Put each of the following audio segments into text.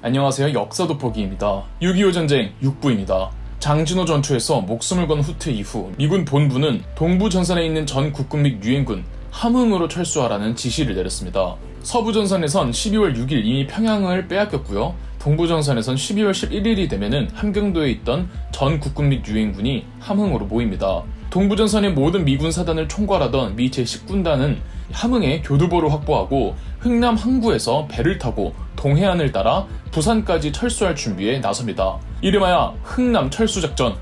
안녕하세요. 역사 돋보기입니다. 6.25 전쟁 6부입니다. 장진호 전투에서 목숨을 건 후퇴 이후 미군 본부는 동부전선에 있는 전 국군 및 유엔군 함흥으로 철수하라는 지시를 내렸습니다. 서부전선에선 12월 6일 이미 평양을 빼앗겼고요. 동부전선에선 12월 11일이 되면은 함경도에 있던 전 국군 및 유엔군이 함흥으로 모입니다. 동부전선의 모든 미군 사단을 총괄하던 미 제10군단은 함흥에 교두보를 확보하고 흥남 항구에서 배를 타고 동해안을 따라 부산까지 철수할 준비에 나섭니다. 이름하여 흥남 철수작전.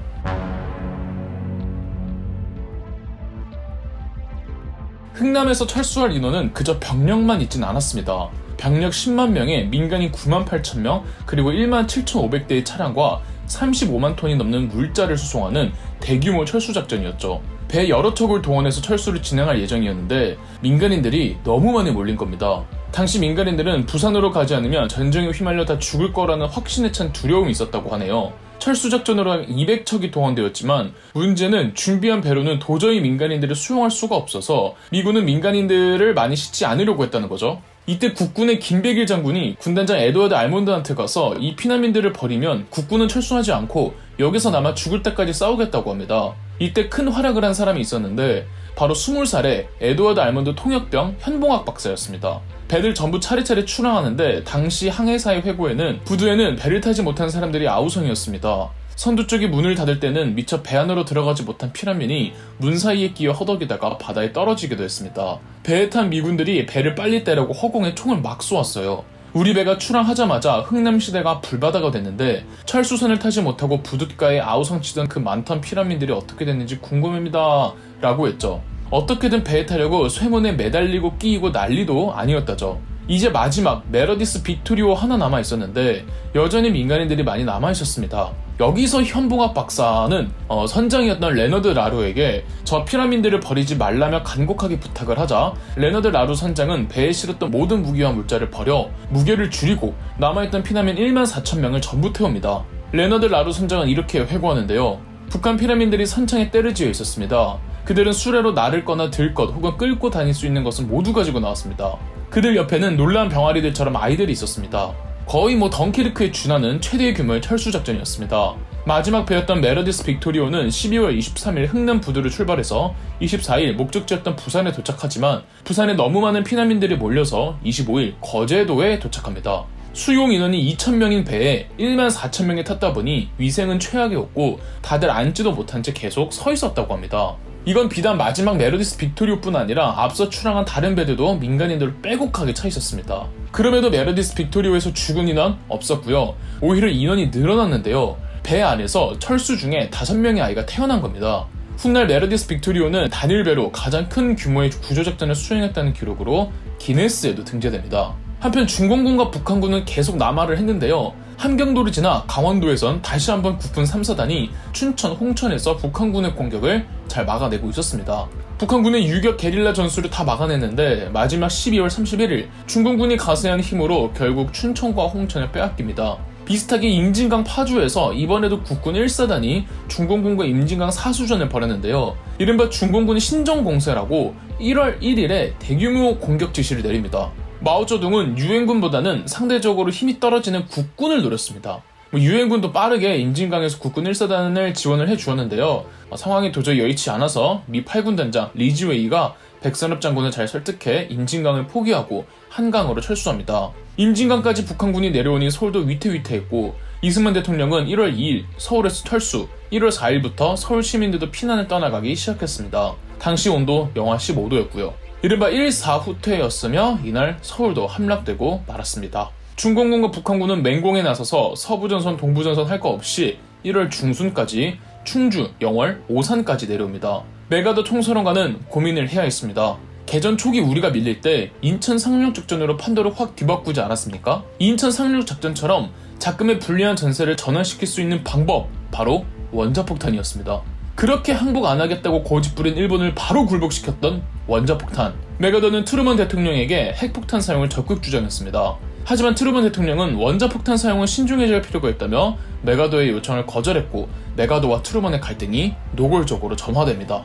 흥남에서 철수할 인원은 그저 병력만 있진 않았습니다. 병력 10만 명에 민간인 9만 8천 명, 그리고 1만 7,500대의 차량과 35만 톤이 넘는 물자를 수송하는 대규모 철수작전이었죠. 배 여러 척을 동원해서 철수를 진행할 예정이었는데 민간인들이 너무 많이 몰린 겁니다. 당시 민간인들은 부산으로 가지 않으면 전쟁에 휘말려 다 죽을 거라는 확신에 찬 두려움이 있었다고 하네요. 철수작전으로 200척이 동원되었지만 문제는 준비한 배로는 도저히 민간인들을 수용할 수가 없어서 미군은 민간인들을 많이 싣지 않으려고 했다는 거죠. 이때 국군의 김백일 장군이 군단장 에드워드 알몬드한테 가서 이 피난민들을 버리면 국군은 철수하지 않고 여기서 남아 죽을 때까지 싸우겠다고 합니다. 이때 큰 활약을 한 사람이 있었는데 바로 20살의 에드워드 알몬드 통역병 현봉학 박사였습니다. 배들 전부 차례차례 출항하는데 당시 항해사의 회고에는 부두에는 배를 타지 못한 사람들이 아우성이었습니다. 선두 쪽이 문을 닫을 때는 미처 배 안으로 들어가지 못한 피난민이 문 사이에 끼어 허덕이다가 바다에 떨어지기도 했습니다. 배에 탄 미군들이 배를 빨리 떼려고 허공에 총을 막 쏘았어요. 우리 배가 출항하자마자 흥남시대가 불바다가 됐는데 철수선을 타지 못하고 부둣가에 아우성치던 그 많던 피난민들이 어떻게 됐는지 궁금합니다 라고 했죠. 어떻게든 배에 타려고 쇠문에 매달리고 끼이고 난리도 아니었다죠. 이제 마지막 메러디스 빅토리오 하나 남아있었는데 여전히 민간인들이 많이 남아있었습니다. 여기서 현봉학 박사는 선장이었던 레너드 라루에게 저 피라민들을 버리지 말라며 간곡하게 부탁을 하자 레너드 라루 선장은 배에 실었던 모든 무기와 물자를 버려 무게를 줄이고 남아있던 피난민 1만 4천 명을 전부 태웁니다. 레너드 라루 선장은 이렇게 회고하는데요. 북한 피라민들이 선창에 때를 지어 있었습니다. 그들은 수레로 나를 거나 들 것 혹은 끌고 다닐 수 있는 것은 모두 가지고 나왔습니다. 그들 옆에는 놀라운 병아리들처럼 아이들이 있었습니다. 거의 덩키르크에 준하는 최대 규모의 철수작전이었습니다. 마지막 배였던 메러디스 빅토리오는 12월 23일 흥남 부두를 출발해서 24일 목적지였던 부산에 도착하지만 부산에 너무 많은 피난민들이 몰려서 25일 거제도에 도착합니다. 수용 인원이 2,000명인 배에 1만 4천 명이 탔다 보니 위생은 최악이었고 다들 앉지도 못한 채 계속 서 있었다고 합니다. 이건 비단 마지막 메러디스 빅토리오뿐 아니라 앞서 출항한 다른 배들도 민간인들을 빼곡하게 차 있었습니다. 그럼에도 메러디스 빅토리오에서 죽은 인원 없었고요. 오히려 인원이 늘어났는데요. 배 안에서 철수 중에 5명의 아이가 태어난 겁니다. 훗날 메러디스 빅토리오는 단일배로 가장 큰 규모의 구조작전을 수행했다는 기록으로 기네스에도 등재됩니다. 한편 중공군과 북한군은 계속 남하를 했는데요. 함경도를 지나 강원도에선 다시 한번 국군 3사단이 춘천, 홍천에서 북한군의 공격을 잘 막아내고 있었습니다. 북한군의 유격 게릴라 전술을 다 막아냈는데 마지막 12월 31일 중공군이 가세한 힘으로 결국 춘천과 홍천을 빼앗깁니다. 비슷하게 임진강 파주에서 이번에도 국군 1사단이 중공군과 임진강 4수전을 벌였는데요. 이른바 중공군의 신정공세라고 1월 1일에 대규모 공격 지시를 내립니다. 마오쩌둥은 유엔군보다는 상대적으로 힘이 떨어지는 국군을 노렸습니다. 유엔군도 빠르게 임진강에서 국군 1사단을 지원을 해주었는데요. 상황이 도저히 여의치 않아서 미 8군 단장 리지웨이가 백선엽 장군을 잘 설득해 임진강을 포기하고 한강으로 철수합니다. 임진강까지 북한군이 내려오니 서울도 위태위태했고 이승만 대통령은 1월 2일 서울에서 철수, 1월 4일부터 서울 시민들도 피난을 떠나가기 시작했습니다. 당시 온도 영하 15도였고요. 이른바 1.4 후퇴였으며 이날 서울도 함락되고 말았습니다. 중공군과 북한군은 맹공에 나서서 서부전선, 동부전선 할 거 없이 1월 중순까지 충주, 영월, 오산까지 내려옵니다. 메가더 총사령관은 고민을 해야 했습니다. 개전 초기 우리가 밀릴 때 인천 상륙 작전으로 판도를 확 뒤바꾸지 않았습니까? 인천 상륙 작전처럼 작금의 불리한 전세를 전환시킬 수 있는 방법, 바로 원자폭탄이었습니다. 그렇게 항복 안 하겠다고 고집부린 일본을 바로 굴복시켰던 원자폭탄. 메가더는 트루먼 대통령에게 핵폭탄 사용을 적극 주장했습니다. 하지만 트루먼 대통령은 원자폭탄 사용은 신중해져야 필요가 있다며 메가더의 요청을 거절했고 메가더와 트루먼의 갈등이 노골적으로 점화됩니다.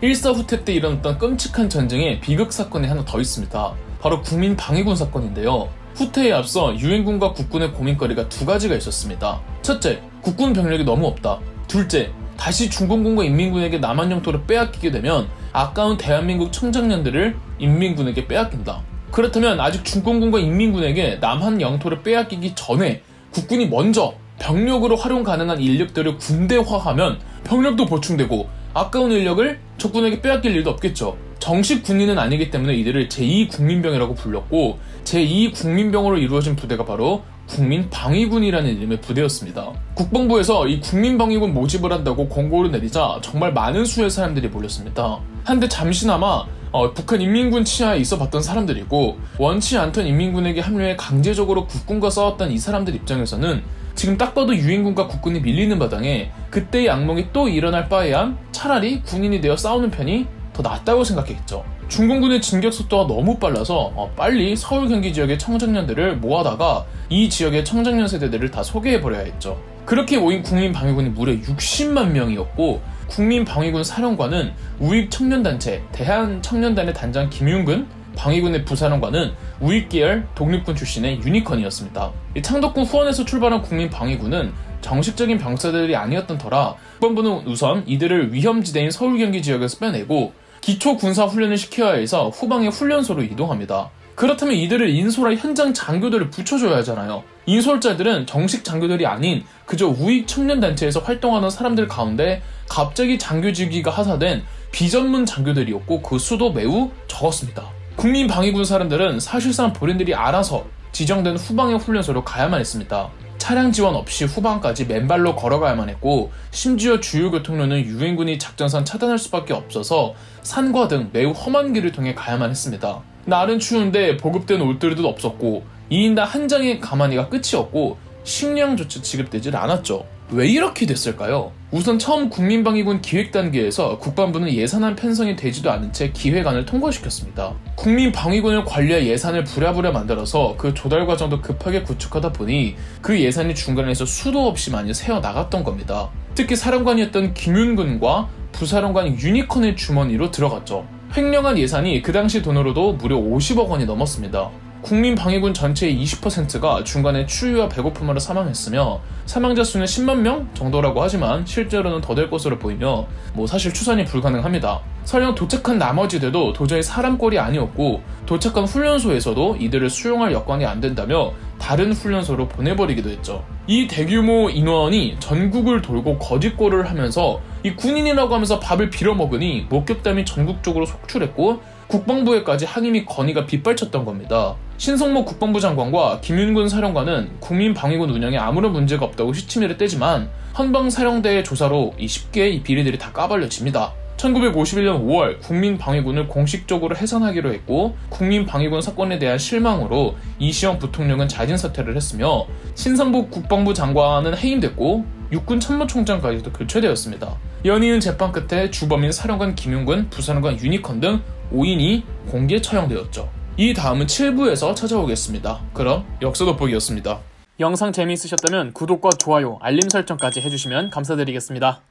일사후퇴 때 일어났던 끔찍한 전쟁의 비극 사건이 하나 더 있습니다. 바로 국민방위군 사건인데요. 후퇴에 앞서 유엔군과 국군의 고민거리가 두 가지가 있었습니다. 첫째, 국군 병력이 너무 없다. 둘째, 다시 중공군과 인민군에게 남한 영토를 빼앗기게 되면 아까운 대한민국 청장년들을 인민군에게 빼앗긴다. 그렇다면 아직 중공군과 인민군에게 남한 영토를 빼앗기기 전에 국군이 먼저 병력으로 활용 가능한 인력들을 군대화하면 병력도 보충되고 아까운 인력을 적군에게 빼앗길 일도 없겠죠. 정식 군인은 아니기 때문에 이들을 제2국민병이라고 불렀고 제2국민병으로 이루어진 부대가 바로 국민방위군이라는 이름의 부대였습니다. 국방부에서 이 국민방위군 모집을 한다고 공고를 내리자 정말 많은 수의 사람들이 몰렸습니다. 한데 잠시나마 북한 인민군 치하에 있어 봤던 사람들이고 원치 않던 인민군에게 합류해 강제적으로 국군과 싸웠던 이 사람들 입장에서는 지금 딱 봐도 유엔군과 국군이 밀리는 바당에 그때의 악몽이 또 일어날 바에야 차라리 군인이 되어 싸우는 편이 더 낫다고 생각했죠. 중공군의 진격 속도가 너무 빨라서 빨리 서울 경기 지역의 청장년들을 모아다가 이 지역의 청장년 세대들을 다 소개해버려야 했죠. 그렇게 모인 국민방위군이 무려 60만 명이었고 국민방위군 사령관은 우익청년단체 대한청년단의 단장 김윤근, 방위군의 부사령관은 우익계열 독립군 출신의 유니컨이었습니다. 이 창덕군 후원에서 출발한 국민방위군은 정식적인 병사들이 아니었던 터라 국방부는 우선 이들을 위험지대인 서울 경기 지역에서 빼내고 기초 군사 훈련을 시켜야 해서 후방의 훈련소로 이동합니다. 그렇다면 이들을 인솔할 현장 장교들을 붙여줘야 하잖아요. 인솔자들은 정식 장교들이 아닌 그저 우익 청년단체에서 활동하는 사람들 가운데 갑자기 장교직위가 하사된 비전문 장교들이었고 그 수도 매우 적었습니다. 국민방위군 사람들은 사실상 본인들이 알아서 지정된 후방의 훈련소로 가야만 했습니다. 차량 지원 없이 후방까지 맨발로 걸어가야만 했고 심지어 주요 교통로는 유엔군이 작전선 차단할 수밖에 없어서 산과 등 매우 험한 길을 통해 가야만 했습니다. 날은 추운데 보급된 옷들도 없었고 2인당 한 장의 가마니가 끝이었고 식량조차 지급되질 않았죠. 왜 이렇게 됐을까요? 우선 처음 국민방위군 기획 단계에서 국방부는 예산안 편성이 되지도 않은 채 기획안을 통과시켰습니다. 국민방위군을 관리할 예산을 부랴부랴 만들어서 그 조달 과정도 급하게 구축하다 보니 그 예산이 중간에서 수도 없이 많이 새어 나갔던 겁니다. 특히 사령관이었던 김윤근과 부사령관 유니컨의 주머니로 들어갔죠. 횡령한 예산이 그 당시 돈으로도 무려 50억 원이 넘었습니다. 국민방위군 전체의 20%가 중간에 추위와 배고픔으로 사망했으며 사망자 수는 10만 명 정도라고 하지만 실제로는 더 될 것으로 보이며 사실 추산이 불가능합니다. 설령 도착한 나머지들도 도저히 사람꼴이 아니었고 도착한 훈련소에서도 이들을 수용할 여건이 안 된다며 다른 훈련소로 보내버리기도 했죠. 이 대규모 인원이 전국을 돌고 거짓골을 하면서 이 군인이라고 하면서 밥을 빌어먹으니 목격담이 전국적으로 속출했고 국방부에까지 항의 건의가 빗발쳤던 겁니다. 신성모 국방부 장관과 김윤근 사령관은 국민방위군 운영에 아무런 문제가 없다고 시치미를 떼지만 헌방사령대의 조사로 쉽게 이 비리들이 다 까발려집니다. 1951년 5월 국민방위군을 공식적으로 해산하기로 했고 국민방위군 사건에 대한 실망으로 이시영 부통령은 자진사퇴를 했으며 신상복 국방부 장관은 해임됐고 육군 참모총장까지도 교체되었습니다. 연이은 재판 끝에 주범인 사령관 김윤근, 부사령관 유니컨 등 5인이 공개 처형되었죠. 이 다음은 7부에서 찾아오겠습니다. 그럼 역사 돋보기였습니다. 영상 재미있으셨다면 구독과 좋아요, 알림 설정까지 해주시면 감사드리겠습니다.